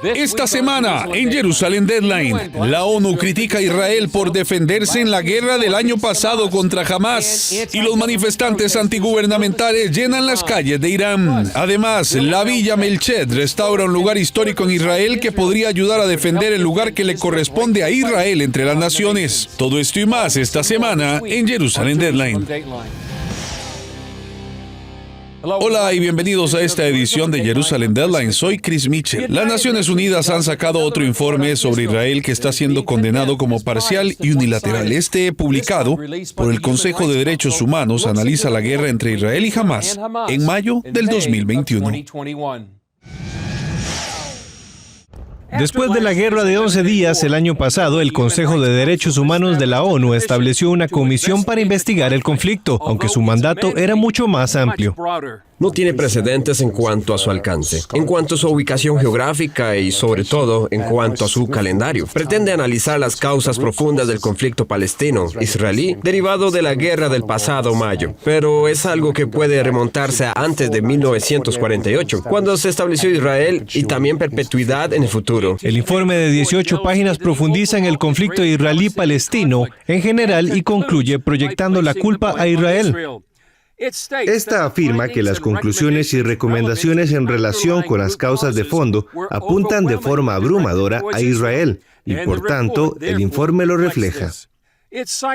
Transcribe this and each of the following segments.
Esta semana, en Jerusalem Deadline, la ONU critica a Israel por defenderse en la guerra del año pasado contra Hamás y los manifestantes antigubernamentales llenan las calles de Irán. Además, la Villa Melchet restaura un lugar histórico en Israel que podría ayudar a defender el lugar que le corresponde a Israel entre las naciones. Todo esto y más esta semana en Jerusalem Deadline. Hola y bienvenidos a esta edición de Jerusalem Deadline. Soy Chris Mitchell. Las Naciones Unidas han sacado otro informe sobre Israel que está siendo condenado como parcial y unilateral. Este, publicado por el Consejo de Derechos Humanos, analiza la guerra entre Israel y Hamás en mayo del 2021. Después de la guerra de 11 días el año pasado, el Consejo de Derechos Humanos de la ONU estableció una comisión para investigar el conflicto, aunque su mandato era mucho más amplio. No tiene precedentes en cuanto a su alcance, en cuanto a su ubicación geográfica y, sobre todo, en cuanto a su calendario. Pretende analizar las causas profundas del conflicto palestino-israelí derivado de la guerra del pasado mayo, pero es algo que puede remontarse a antes de 1948, cuando se estableció Israel, y también perpetuidad en el futuro. El informe de 18 páginas profundiza en el conflicto israelí-palestino en general y concluye proyectando la culpa a Israel. Esta afirma que las conclusiones y recomendaciones en relación con las causas de fondo apuntan de forma abrumadora a Israel, y por tanto, el informe lo refleja.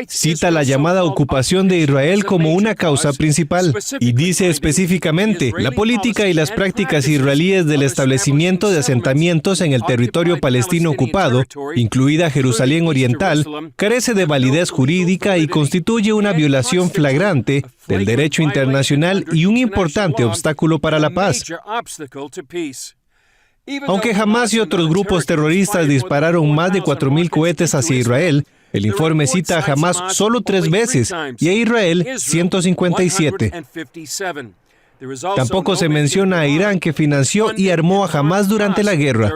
Cita la llamada ocupación de Israel como una causa principal y dice específicamente, la política y las prácticas israelíes del establecimiento de asentamientos en el territorio palestino ocupado, incluida Jerusalén Oriental, carece de validez jurídica y constituye una violación flagrante del derecho internacional y un importante obstáculo para la paz. Aunque Hamás y otros grupos terroristas dispararon más de 4.000 cohetes hacia Israel, el informe cita a Hamás solo 3 veces y a Israel 157. Tampoco se menciona a Irán, que financió y armó a Hamás durante la guerra.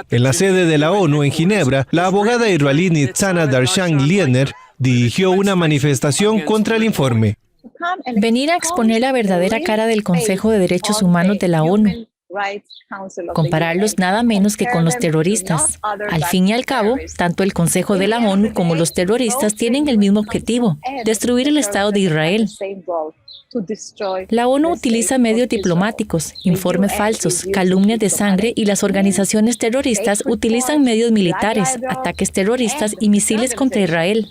En la sede de la ONU en Ginebra, la abogada israelí Nitzana Darshan-Liebner dirigió una manifestación contra el informe. Venir a exponer la verdadera cara del Consejo de Derechos Humanos de la ONU. Compararlos nada menos que con los terroristas. Al fin y al cabo, tanto el Consejo de la ONU como los terroristas tienen el mismo objetivo: destruir el Estado de Israel. La ONU utiliza medios diplomáticos, informes falsos, calumnias de sangre, y las organizaciones terroristas utilizan medios militares, ataques terroristas y misiles contra Israel.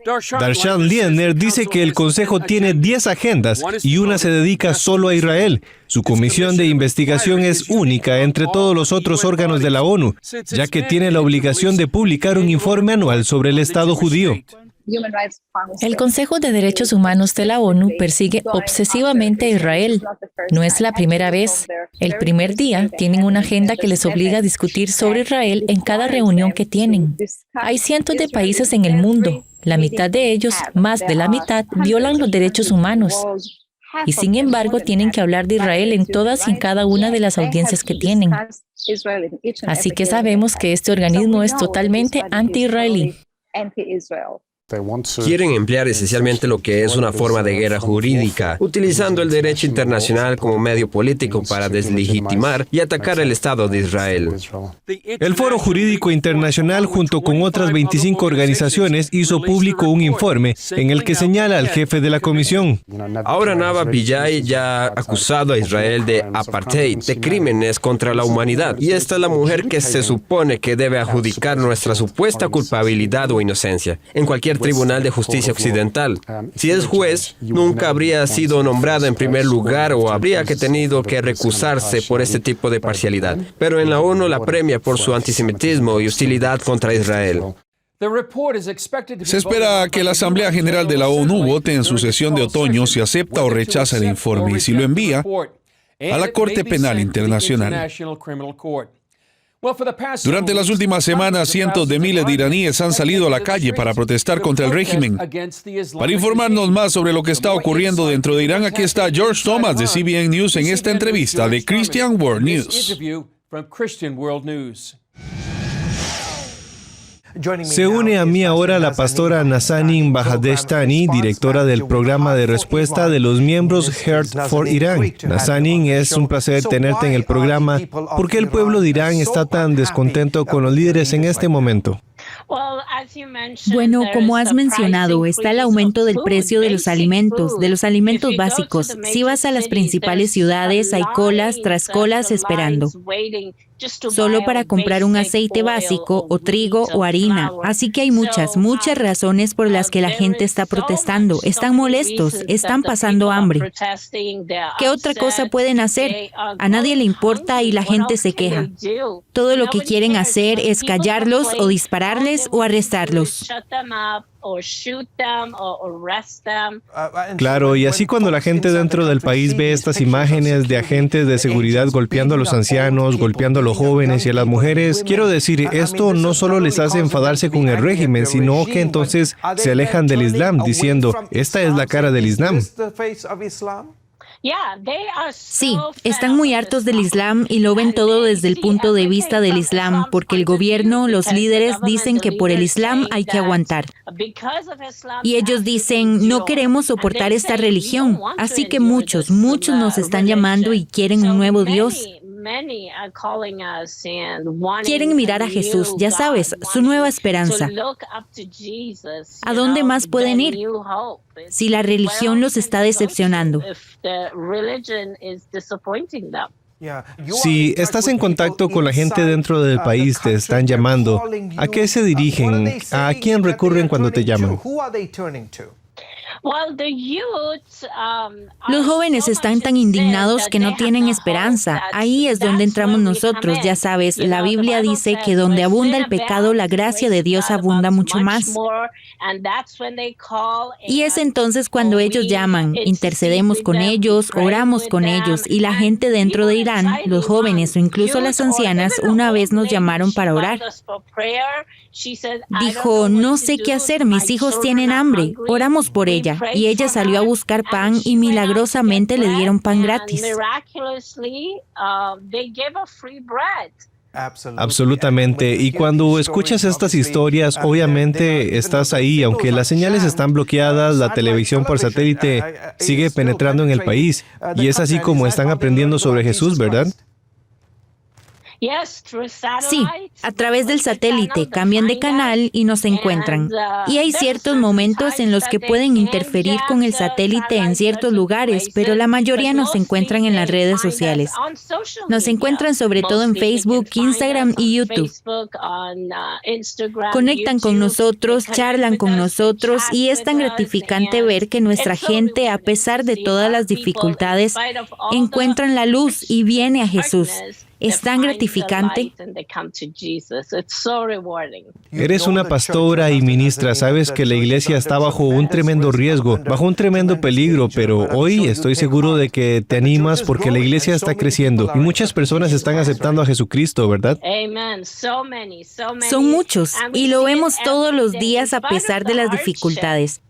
Darshan-Liebner dice que el Consejo tiene 10 agendas y una se dedica solo a Israel. Su comisión de investigación es única entre todos los otros órganos de la ONU, ya que tiene la obligación de publicar un informe anual sobre el Estado judío. El Consejo de Derechos Humanos de la ONU persigue obsesivamente a Israel. No es la primera vez. El primer día tienen una agenda que les obliga a discutir sobre Israel en cada reunión que tienen. Hay cientos de países en el mundo. La mitad de ellos, más de la mitad, violan los derechos humanos. Y sin embargo, tienen que hablar de Israel en todas y en cada una de las audiencias que tienen. Así que sabemos que este organismo es totalmente anti-israelí. Quieren emplear esencialmente lo que es una forma de guerra jurídica, utilizando el derecho internacional como medio político para deslegitimar y atacar el Estado de Israel. El Foro Jurídico Internacional, junto con otras 25 organizaciones, hizo público un informe en el que señala al jefe de la comisión. Ahora Nava Pillay ya ha acusado a Israel de apartheid, de crímenes contra la humanidad, y esta es la mujer que se supone que debe adjudicar nuestra supuesta culpabilidad o inocencia en cualquier Tribunal de Justicia Occidental. Si es juez, nunca habría sido nombrada en primer lugar o habría tenido que recusarse por este tipo de parcialidad. Pero en la ONU la premia por su antisemitismo y hostilidad contra Israel. Se espera que la Asamblea General de la ONU vote en su sesión de otoño si acepta o rechaza el informe y si lo envía a la Corte Penal Internacional. Durante las últimas semanas, cientos de miles de iraníes han salido a la calle para protestar contra el régimen. Para informarnos más sobre lo que está ocurriendo dentro de Irán, aquí está George Thomas de CBN News en esta entrevista de Christian World News. Se une a mí ahora la pastora Nazanin Bahadeshtani, directora del programa de respuesta de los miembros Heart for Irán. Nazanin, es un placer tenerte en el programa. ¿Por qué el pueblo de Irán está tan descontento con los líderes en este momento? Bueno, como has mencionado, está el aumento del precio de los alimentos básicos. Si vas a las principales ciudades, hay colas tras colas esperando, solo para comprar un aceite básico o trigo o harina. Así que hay muchas razones por las que la gente está protestando. Están molestos, están pasando hambre. ¿Qué otra cosa pueden hacer? A nadie le importa y la gente se queja. Todo lo que quieren hacer es callarlos o dispararles o arrestarlos. Claro, y así cuando la gente dentro del país ve estas imágenes de agentes de seguridad golpeando a los ancianos, golpeando a los jóvenes y a las mujeres, quiero decir, esto no solo les hace enfadarse con el régimen, sino que entonces se alejan del Islam, diciendo, esta es la cara del Islam. Sí, están muy hartos del Islam y lo ven todo desde el punto de vista del Islam, porque el gobierno, los líderes dicen que por el Islam hay que aguantar. Y ellos dicen, no queremos soportar esta religión, así que muchos nos están llamando y quieren un nuevo Dios. Quieren mirar a Jesús, ya sabes, su nueva esperanza. ¿A dónde más pueden ir si la religión los está decepcionando? Si estás en contacto con la gente dentro del país, te están llamando, ¿a qué se dirigen? ¿A quién recurren cuando te llaman? Los jóvenes están tan indignados que no tienen esperanza. Ahí es donde entramos nosotros, ya sabes. La Biblia dice que donde abunda el pecado, la gracia de Dios abunda mucho más. Y es entonces cuando ellos llaman, intercedemos con ellos, oramos con ellos, y la gente dentro de Irán, los jóvenes o incluso las ancianas, una vez nos llamaron para orar. Dijo, no sé qué hacer, mis hijos tienen hambre, oramos por ella. Y ella salió a buscar pan y milagrosamente le dieron pan gratis. Absolutamente. Y cuando escuchas estas historias, obviamente estás ahí, aunque las señales están bloqueadas, la televisión por satélite sigue penetrando en el país. Y es así como están aprendiendo sobre Jesús, ¿verdad? Sí, a través del satélite cambian de canal y nos encuentran. Y hay ciertos momentos en los que pueden interferir con el satélite en ciertos lugares, pero la mayoría nos encuentran en las redes sociales. Nos encuentran sobre todo en Facebook, Instagram y YouTube. Conectan con nosotros, charlan con nosotros y es tan gratificante ver que nuestra gente, a pesar de todas las dificultades, encuentran la luz y viene a Jesús. Es tan gratificante. Eres una pastora y ministra. Sabes que la iglesia está bajo un tremendo riesgo, bajo un tremendo peligro, pero hoy estoy seguro de que te animas porque la iglesia está creciendo y muchas personas están aceptando a Jesucristo, ¿verdad? Son muchos y lo vemos todos los días a pesar de las dificultades.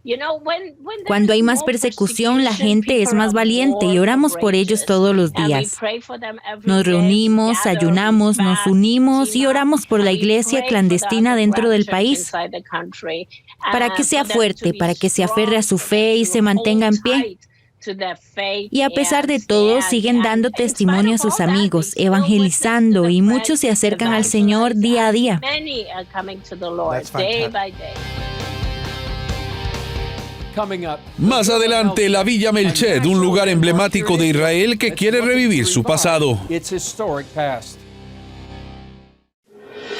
Cuando hay más persecución, la gente es más valiente y oramos por ellos todos los días. Nos reunimos, ayunamos, nos unimos y oramos por la iglesia clandestina dentro del país, para que sea fuerte, para que se aferre a su fe y se mantenga en pie. Y a pesar de todo, siguen dando testimonio a sus amigos, evangelizando, y muchos se acercan al Señor día a día. Más adelante, la Villa Melched, un lugar emblemático de Israel que quiere revivir su pasado.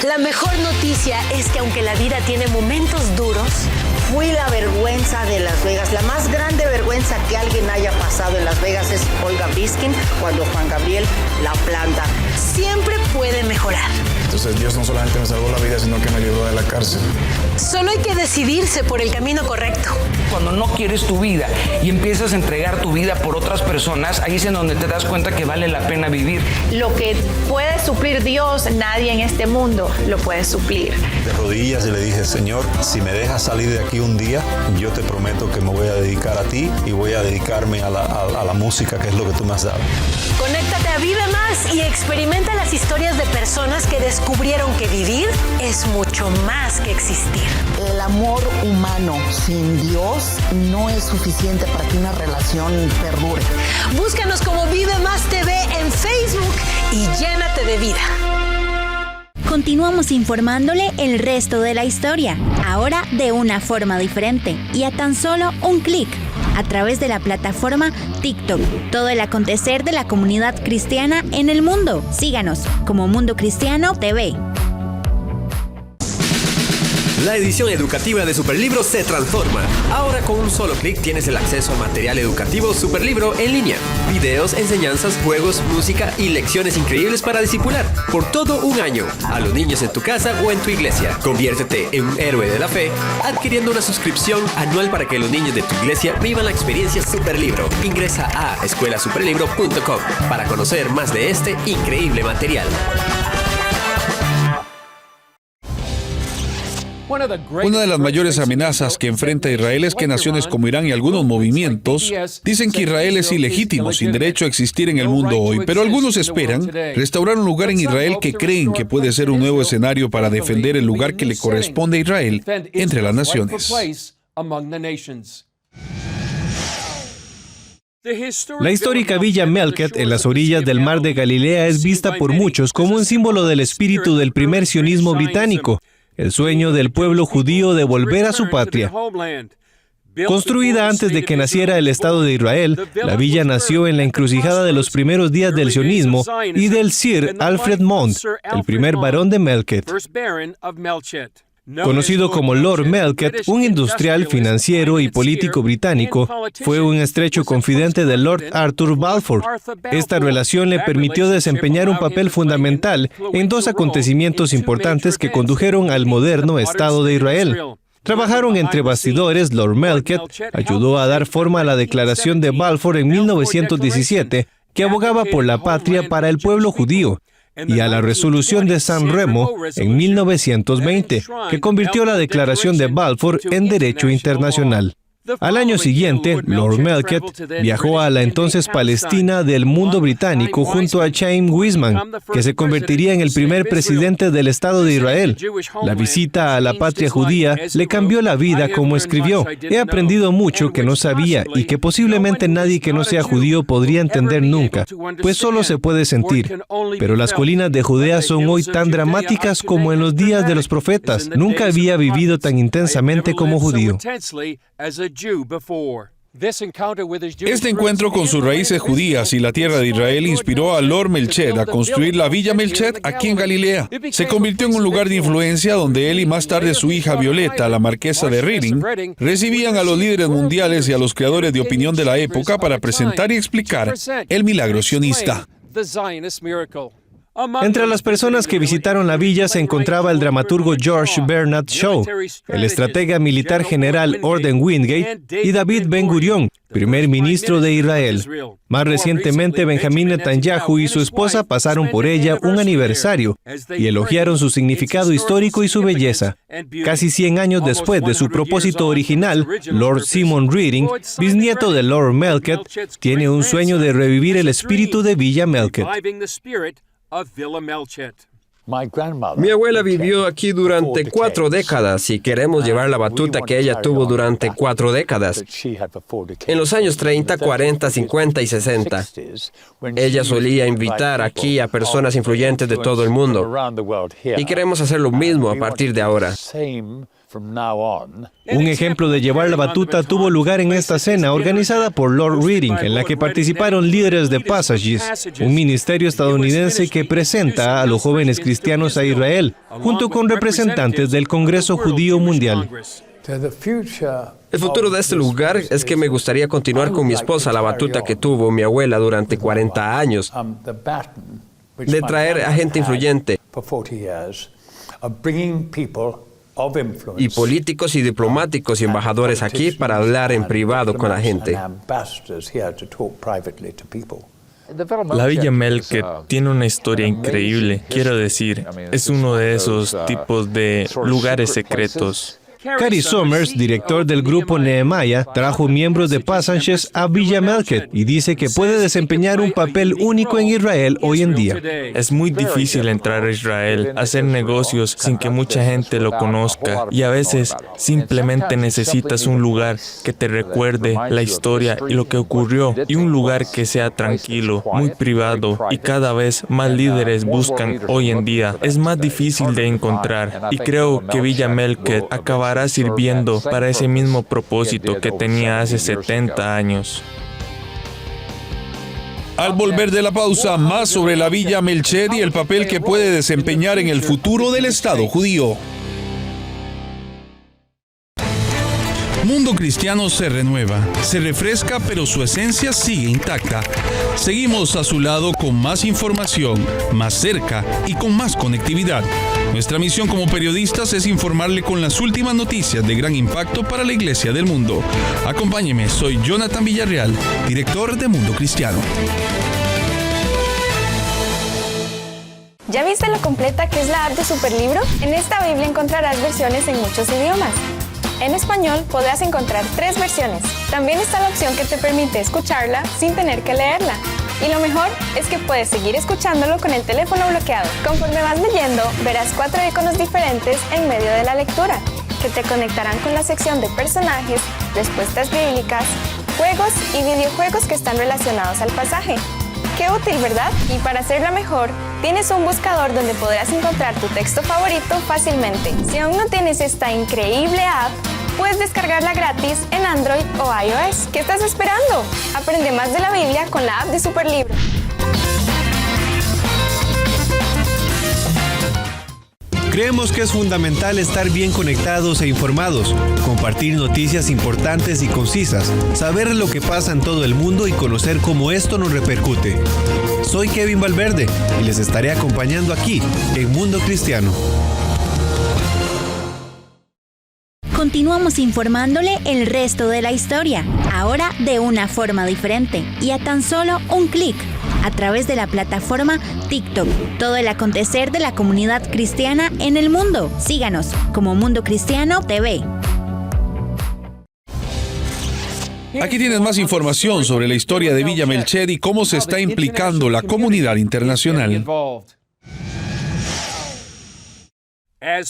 La mejor noticia es que aunque la vida tiene momentos duros, fui la vergüenza de Las Vegas. La más grande vergüenza que alguien haya pasado en Las Vegas es Olga Biskin cuando Juan Gabriel la planta. Siempre puede mejorar. Entonces Dios no solamente me salvó la vida, sino que me libró de la cárcel. Solo hay que decidirse por el camino correcto. Cuando no quieres tu vida y empiezas a entregar tu vida por otras personas, ahí es en donde te das cuenta que vale la pena vivir. Lo que puede suplir Dios, nadie en este mundo. lo puede suplir. De rodillas y le dije, Señor, si me dejas salir de aquí un día, yo te prometo que me voy a dedicar a ti y voy a dedicarme a la música, que es lo que tú me has dado. Conéctate a Vive Más y experimenta las historias de personas que descubrieron que vivir es mucho más que existir. El amor humano sin Dios no es suficiente para que una relación perdure. Búscanos como Vive Más TV en Facebook y llénate de vida. Continuamos informándole el resto de la historia, ahora de una forma diferente y a tan solo un clic, a través de la plataforma TikTok. Todo el acontecer de la comunidad cristiana en el mundo. Síganos como Mundo Cristiano TV. La edición educativa de Superlibro se transforma. Ahora con un solo clic tienes el acceso a material educativo Superlibro en línea. Videos, enseñanzas, juegos, música y lecciones increíbles para discipular por todo un año a los niños en tu casa o en tu iglesia. Conviértete en un héroe de la fe adquiriendo una suscripción anual para que los niños de tu iglesia vivan la experiencia Superlibro. Ingresa a escuelasuperlibro.com para conocer más de este increíble material. Una de las mayores amenazas que enfrenta Israel es que naciones como Irán y algunos movimientos dicen que Israel es ilegítimo, sin derecho a existir en el mundo hoy, pero algunos esperan restaurar un lugar en Israel que creen que puede ser un nuevo escenario para defender el lugar que le corresponde a Israel entre las naciones. La histórica villa Melket en las orillas del mar de Galilea es vista por muchos como un símbolo del espíritu del primer sionismo británico, el sueño del pueblo judío de volver a su patria. Construida antes de que naciera el Estado de Israel, la villa nació en la encrucijada de los primeros días del sionismo y del Sir Alfred Mond, el primer barón de Melket. Conocido como Lord Melket, un industrial, financiero y político británico, fue un estrecho confidente de Lord Arthur Balfour. Esta relación le permitió desempeñar un papel fundamental en dos acontecimientos importantes que condujeron al moderno Estado de Israel. Trabajaron entre bastidores. Lord Melket ayudó a dar forma a la declaración de Balfour en 1917, que abogaba por la patria para el pueblo judío, y a la resolución de San Remo en 1920, que convirtió la declaración de Balfour en derecho internacional. Al año siguiente, Lord Melket viajó a la entonces Palestina del mundo británico junto a Chaim Weizmann, que se convertiría en el primer presidente del Estado de Israel. La visita a la patria judía le cambió la vida, como escribió. He aprendido mucho que no sabía y que posiblemente nadie que no sea judío podría entender nunca, pues solo se puede sentir. Pero las colinas de Judea son hoy tan dramáticas como en los días de los profetas. Nunca había vivido tan intensamente como judío. Este encuentro con sus raíces judías y la tierra de Israel inspiró a Lord Melchet a construir la Villa Melchet aquí en Galilea. Se convirtió en un lugar de influencia donde él y más tarde su hija Violeta, la marquesa de Reading, recibían a los líderes mundiales y a los creadores de opinión de la época para presentar y explicar el milagro sionista. Entre las personas que visitaron la villa se encontraba el dramaturgo George Bernard Shaw, el estratega militar general Orden Wingate y David Ben-Gurion, primer ministro de Israel. Más recientemente, Benjamín Netanyahu y su esposa pasaron por ella un aniversario y elogiaron su significado histórico y su belleza. Casi 100 años después de su propósito original, Lord Simon Reading, bisnieto de Lord Melket, tiene un sueño de revivir el espíritu de Villa Melket. Mi abuela vivió aquí durante 4 décadas y queremos llevar la batuta que ella tuvo durante 4 décadas. En los años 30, 40, 50 y 60, ella solía invitar aquí a personas influyentes de todo el mundo. Y queremos hacer lo mismo a partir de ahora. Un ejemplo de llevar la batuta tuvo lugar en esta cena organizada por Lord Reading, en la que participaron líderes de Passages, un ministerio estadounidense que presenta a los jóvenes cristianos a Israel, junto con representantes del Congreso Judío Mundial. El futuro de este lugar es que me gustaría continuar con mi esposa la batuta que tuvo mi abuela durante 40 años, de traer a gente influyente, y políticos y diplomáticos y embajadores aquí para hablar en privado con la gente. La Villa Melket tiene una historia increíble. Quiero decir, es uno de esos tipos de lugares secretos. Cary Somers, director del grupo Nehemiah, trajo miembros de Passages a Villa Melket y dice que puede desempeñar un papel único en Israel hoy en día. Es muy difícil entrar a Israel, hacer negocios sin que mucha gente lo conozca, y a veces simplemente necesitas un lugar que te recuerde la historia y lo que ocurrió, y un lugar que sea tranquilo, muy privado, y cada vez más líderes buscan hoy en día. Es más difícil de encontrar, y creo que Villa Melket acabará sirviendo para ese mismo propósito que tenía hace 70 años. Al volver de la pausa, más sobre la Villa Melchet y el papel que puede desempeñar en el futuro del Estado judío. Mundo Cristiano se renueva, se refresca, pero su esencia sigue intacta. Seguimos a su lado con más información, más cerca y con más conectividad. Nuestra misión como periodistas es informarle con las últimas noticias de gran impacto para la Iglesia del mundo. Acompáñeme, soy Jonathan Villarreal, director de Mundo Cristiano. ¿Ya viste lo completa que es la app de Superlibro? En esta Biblia encontrarás versiones en muchos idiomas. En español podrás encontrar 3 versiones. También está la opción que te permite escucharla sin tener que leerla. Y lo mejor es que puedes seguir escuchándolo con el teléfono bloqueado. Conforme vas leyendo, verás 4 iconos diferentes en medio de la lectura, que te conectarán con la sección de personajes, respuestas bíblicas, juegos y videojuegos que están relacionados al pasaje. ¡Qué útil!, ¿verdad? Y para hacerla mejor, tienes un buscador donde podrás encontrar tu texto favorito fácilmente. Si aún no tienes esta increíble app, puedes descargarla gratis en Android o iOS. ¿Qué estás esperando? Aprende más de la Biblia con la app de Superlibro. Creemos que es fundamental estar bien conectados e informados, compartir noticias importantes y concisas, saber lo que pasa en todo el mundo y conocer cómo esto nos repercute. Soy Kevin Valverde y les estaré acompañando aquí en Mundo Cristiano. Continuamos informándole el resto de la historia, ahora de una forma diferente y a tan solo un clic, a través de la plataforma TikTok. Todo el acontecer de la comunidad cristiana en el mundo. Síganos como Mundo Cristiano TV. Aquí tienes más información sobre la historia de Villa Melchet y cómo se está implicando la comunidad internacional.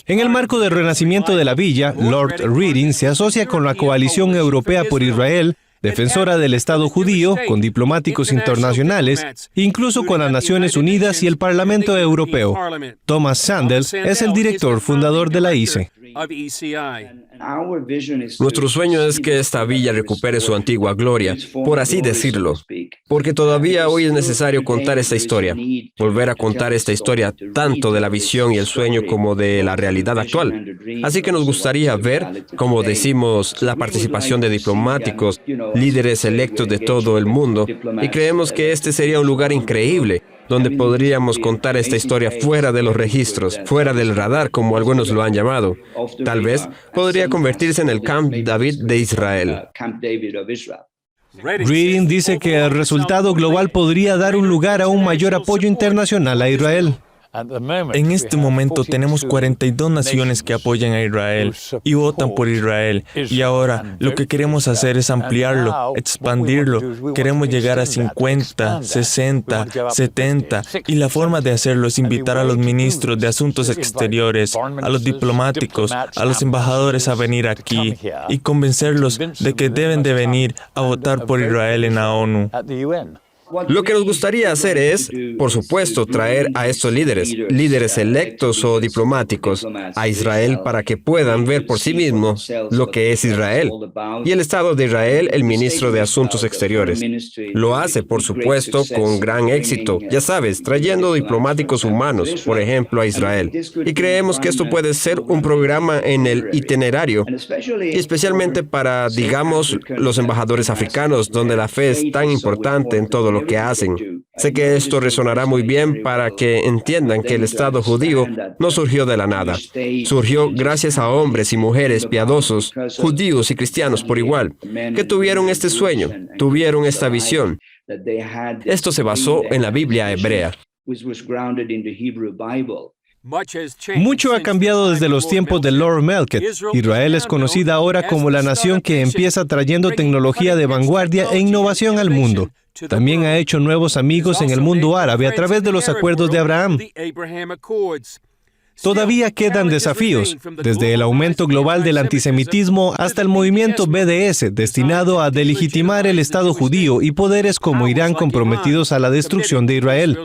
En el marco del renacimiento de la villa, Lord Reading se asocia con la Coalición Europea por Israel, defensora del Estado judío, con diplomáticos internacionales, incluso con las Naciones Unidas y el Parlamento Europeo. Thomas Sandel es el director fundador de la ICE. Nuestro sueño es que esta villa recupere su antigua gloria, por así decirlo, porque todavía hoy es necesario contar esta historia, volver a contar esta historia tanto de la visión y el sueño como de la realidad actual. Así que nos gustaría ver, como decimos, la participación de diplomáticos, líderes electos de todo el mundo, y creemos que este sería un lugar increíble, donde podríamos contar esta historia fuera de los registros, fuera del radar, como algunos lo han llamado. Tal vez podría convertirse en el Camp David de Israel. Reading dice que el resultado global podría dar un lugar a un mayor apoyo internacional a Israel. En este momento tenemos 42 naciones que apoyan a Israel y votan por Israel. Y ahora lo que queremos hacer es ampliarlo, expandirlo. Queremos llegar a 50, 60, 70. Y la forma de hacerlo es invitar a los ministros de Asuntos Exteriores, a los diplomáticos, a los embajadores a venir aquí y convencerlos de que deben de venir a votar por Israel en la ONU. Lo que nos gustaría hacer es, por supuesto, traer a estos líderes electos o diplomáticos, a Israel para que puedan ver por sí mismos lo que es Israel. Y el Estado de Israel, el ministro de Asuntos Exteriores. Lo hace, por supuesto, con gran éxito, ya sabes, trayendo diplomáticos humanos, por ejemplo, a Israel. Y creemos que esto puede ser un programa en el itinerario, y especialmente para, digamos, los embajadores africanos, donde la fe es tan importante en todo lo que hacen. Sé que esto resonará muy bien para que entiendan que el Estado judío no surgió de la nada. Surgió gracias a hombres y mujeres piadosos, judíos y cristianos por igual, que tuvieron este sueño, tuvieron esta visión, Esto se basó en la Biblia hebrea. Mucho ha cambiado desde los tiempos de Lord Melket. Israel es conocida ahora como la nación que empieza trayendo tecnología de vanguardia e innovación al mundo. También ha hecho nuevos amigos en el mundo árabe a través de los acuerdos de Abraham. Todavía quedan desafíos, desde el aumento global del antisemitismo hasta el movimiento BDS, destinado a delegitimar el Estado judío, y poderes como Irán comprometidos a la destrucción de Israel.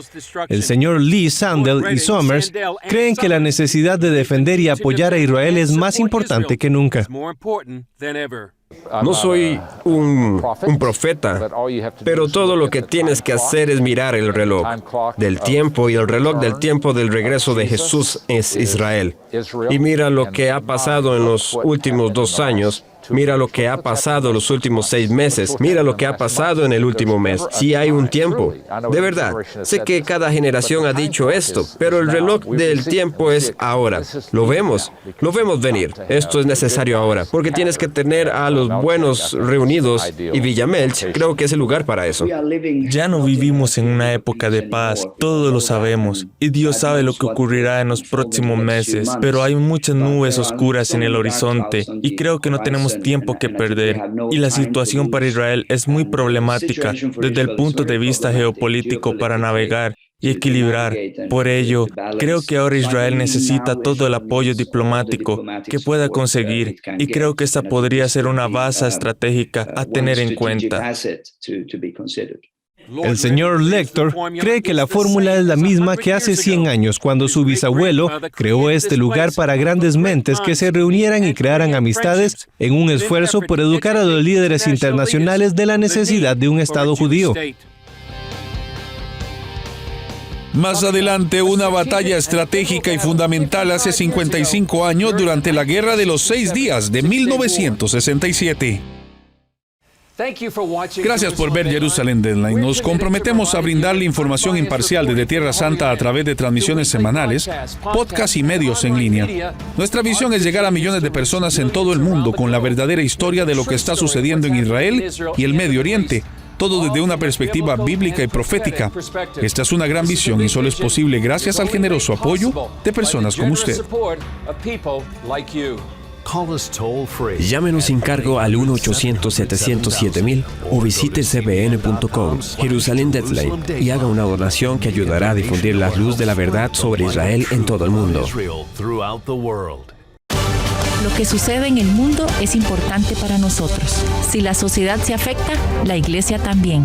El señor Lee, Sandel y Somers creen que la necesidad de defender y apoyar a Israel es más importante que nunca. No soy un profeta, pero todo lo que tienes que hacer es mirar el reloj del tiempo, y el reloj del tiempo del regreso de Jesús es Israel. Y mira lo que ha pasado en los últimos 2 años. Mira lo que ha pasado en los últimos 6 meses. Mira lo que ha pasado en el último mes. Sí hay un tiempo. De verdad, sé que cada generación ha dicho esto, pero el reloj del tiempo es ahora. Lo vemos venir. Esto es necesario ahora, porque tienes que tener a los buenos reunidos, y Villamelch creo que es el lugar para eso. Ya no vivimos en una época de paz, todos lo sabemos, y Dios sabe lo que ocurrirá en los próximos meses, pero hay muchas nubes oscuras en el horizonte, y creo que no tenemos tiempo que perder, y la situación para Israel es muy problemática desde el punto de vista geopolítico para navegar y equilibrar. Por ello, creo que ahora Israel necesita todo el apoyo diplomático que pueda conseguir, y creo que esta podría ser una base estratégica a tener en cuenta. El señor Lector cree que la fórmula es la misma que hace 100 años, cuando su bisabuelo creó este lugar para grandes mentes que se reunieran y crearan amistades en un esfuerzo por educar a los líderes internacionales de la necesidad de un Estado judío. Más adelante, una batalla estratégica y fundamental hace 55 años durante la Guerra de los 6 Días de 1967. Gracias por ver Jerusalem Deadline. Nos comprometemos a brindarle información imparcial desde Tierra Santa a través de transmisiones semanales, podcasts y medios en línea. Nuestra visión es llegar a millones de personas en todo el mundo con la verdadera historia de lo que está sucediendo en Israel y el Medio Oriente, todo desde una perspectiva bíblica y profética. Esta es una gran visión y solo es posible gracias al generoso apoyo de personas como usted. Llámenos sin cargo al 1-800-700-7000 o visite cbn.com, Jerusalem Deadline, y haga una donación que ayudará a difundir la luz de la verdad sobre Israel en todo el mundo. Lo que sucede en el mundo es importante para nosotros. Si la sociedad se afecta, la iglesia también.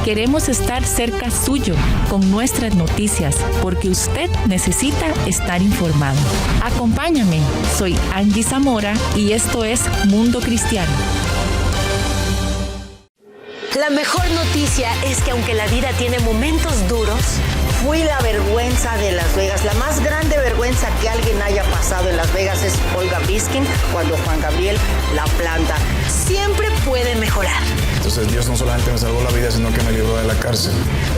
Queremos estar cerca suyo con nuestras noticias, porque usted necesita estar informado. Acompáñame, soy Angie Zamora y esto es Mundo Cristiano. La mejor noticia es que aunque la vida tiene momentos duros, fui la vergüenza de Las Vegas. La más grande vergüenza que alguien haya pasado en Las Vegas es Olga Biskin, cuando Juan Gabriel la planta. Siempre puede mejorar. Entonces Dios no solamente me salvó la vida, sino que me libró de la cárcel.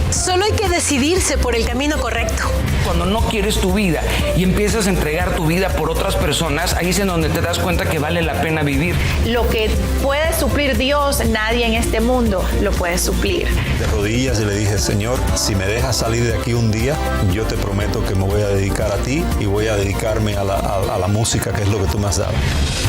Solo hay que decidirse por el camino correcto. Cuando no quieres tu vida y empiezas a entregar tu vida por otras personas, ahí es en donde te das cuenta que vale la pena vivir. Lo que puede suplir Dios, nadie en este mundo lo puede suplir. De rodillas y le dije, Señor, si me dejas salir de aquí un día, yo te prometo que me voy a dedicar a ti y voy a dedicarme a la música, que es lo que tú me has dado.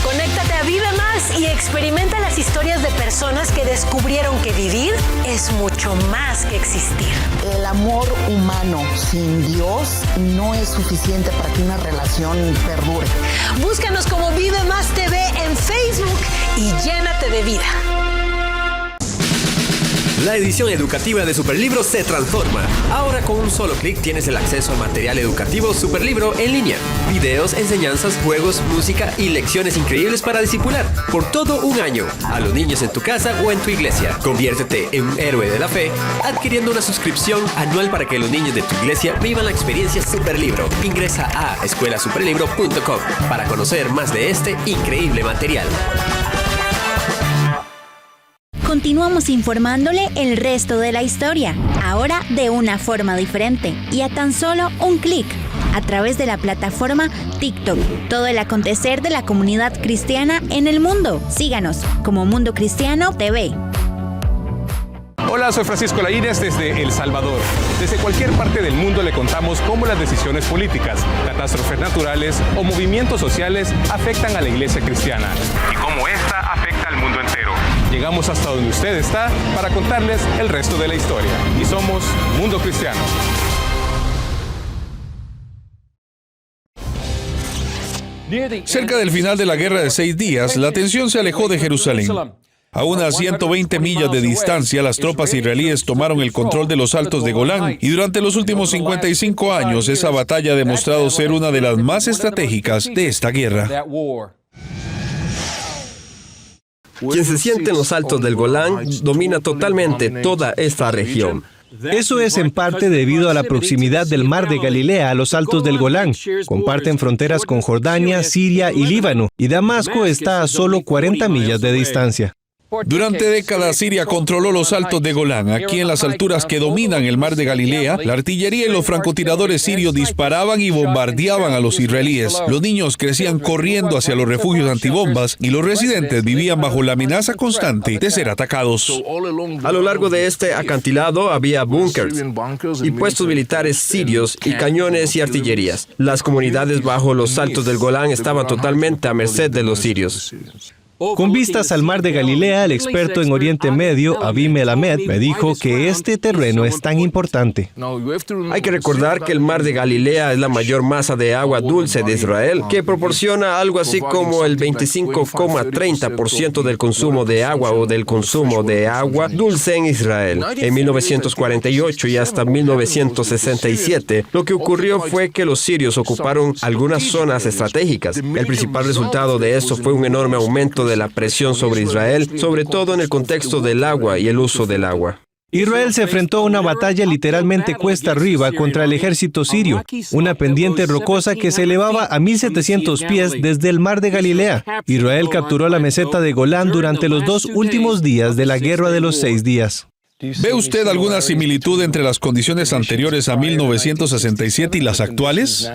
Conéctate a Vive Más y experimenta las historias de personas que descubrieron que vivir es mucho más que existir. El amor humano sin Dios no es suficiente para que una relación perdure. Búscanos como Vive Más TV en Facebook y llénate de vida. La edición educativa de Superlibro se transforma. Ahora con un solo clic tienes el acceso al material educativo Superlibro en línea. Videos, enseñanzas, juegos, música y lecciones increíbles para discipular por todo un año a los niños en tu casa o en tu iglesia. Conviértete en un héroe de la fe adquiriendo una suscripción anual para que los niños de tu iglesia vivan la experiencia Superlibro. Ingresa a escuelasuperlibro.com para conocer más de este increíble material. Continuamos informándole el resto de la historia, ahora de una forma diferente y a tan solo un clic, a través de la plataforma TikTok. Todo el acontecer de la comunidad cristiana en el mundo. Síganos como Mundo Cristiano TV. Hola, soy Francisco Laínez desde El Salvador. Desde cualquier parte del mundo le contamos cómo las decisiones políticas, catástrofes naturales o movimientos sociales afectan a la iglesia cristiana y cómo esta afecta al mundo entero. Llegamos hasta donde usted está para contarles el resto de la historia. Y somos Mundo Cristiano. Cerca del final de la Guerra de 6 días, la tensión se alejó de Jerusalén. A unas 120 millas de distancia, las tropas israelíes tomaron el control de los altos de Golán y durante los últimos 55 años esa batalla ha demostrado ser una de las más estratégicas de esta guerra. Quien se siente en los altos del Golán domina totalmente toda esta región. Eso es en parte debido a la proximidad del mar de Galilea a los altos del Golán. Comparten fronteras con Jordania, Siria y Líbano, y Damasco está a solo 40 millas de distancia. Durante décadas, Siria controló los altos de Golán. Aquí en las alturas que dominan el mar de Galilea, la artillería y los francotiradores sirios disparaban y bombardeaban a los israelíes. Los niños crecían corriendo hacia los refugios antibombas y los residentes vivían bajo la amenaza constante de ser atacados. A lo largo de este acantilado había búnkers y puestos militares sirios y cañones y artillerías. Las comunidades bajo los altos del Golán estaban totalmente a merced de los sirios. Con vistas al mar de Galilea, el experto en Oriente Medio, Avi Melamed, me dijo que este terreno es tan importante. Hay que recordar que el mar de Galilea es la mayor masa de agua dulce de Israel, que proporciona algo así como el 25,30% del consumo de agua o del consumo de agua dulce en Israel. En 1948 y hasta 1967, lo que ocurrió fue que los sirios ocuparon algunas zonas estratégicas. El principal resultado de esto fue un enorme aumento de la presión sobre Israel, sobre todo en el contexto del agua y el uso del agua. Israel se enfrentó a una batalla literalmente cuesta arriba contra el ejército sirio, una pendiente rocosa que se elevaba a 1.700 pies desde el mar de Galilea. Israel capturó la meseta de Golán durante los 2 últimos días de la Guerra de los 6 días. ¿Ve usted alguna similitud entre las condiciones anteriores a 1967 y las actuales?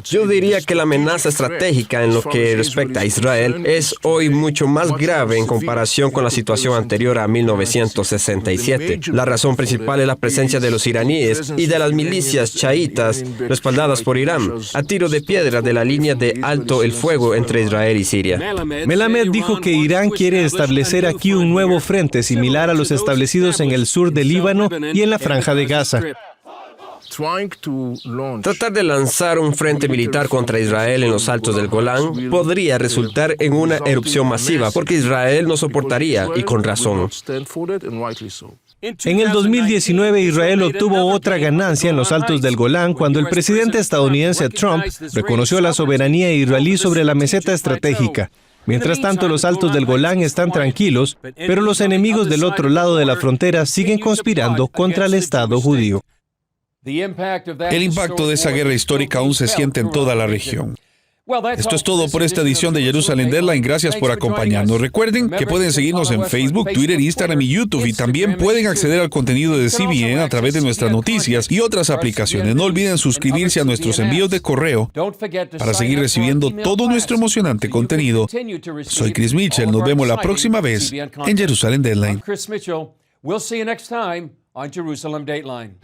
Yo diría que la amenaza estratégica en lo que respecta a Israel es hoy mucho más grave en comparación con la situación anterior a 1967. La razón principal es la presencia de los iraníes y de las milicias chiitas respaldadas por Irán, a tiro de piedra de la línea de alto el fuego entre Israel y Siria. Melamed dijo que Irán quiere establecer aquí un nuevo frente similar a los establecidos en el sur del Líbano y en la Franja de Gaza. Tratar de lanzar un frente militar contra Israel en los altos del Golán podría resultar en una erupción masiva, porque Israel no soportaría, y con razón. En el 2019, Israel obtuvo otra ganancia en los altos del Golán cuando el presidente estadounidense Trump reconoció la soberanía israelí sobre la meseta estratégica. Mientras tanto, los altos del Golán están tranquilos, pero los enemigos del otro lado de la frontera siguen conspirando contra el Estado judío. El impacto de esa guerra histórica aún se siente en toda la región. Esto es todo por esta edición de Jerusalem Deadline. Gracias por acompañarnos. Recuerden que pueden seguirnos en Facebook, Twitter, Instagram y YouTube, y también pueden acceder al contenido de CBN a través de nuestras noticias y otras aplicaciones. No olviden suscribirse a nuestros envíos de correo para seguir recibiendo todo nuestro emocionante contenido. Soy Chris Mitchell. Nos vemos la próxima vez en Jerusalem Deadline. We'll see you next time on Jerusalem Dateline.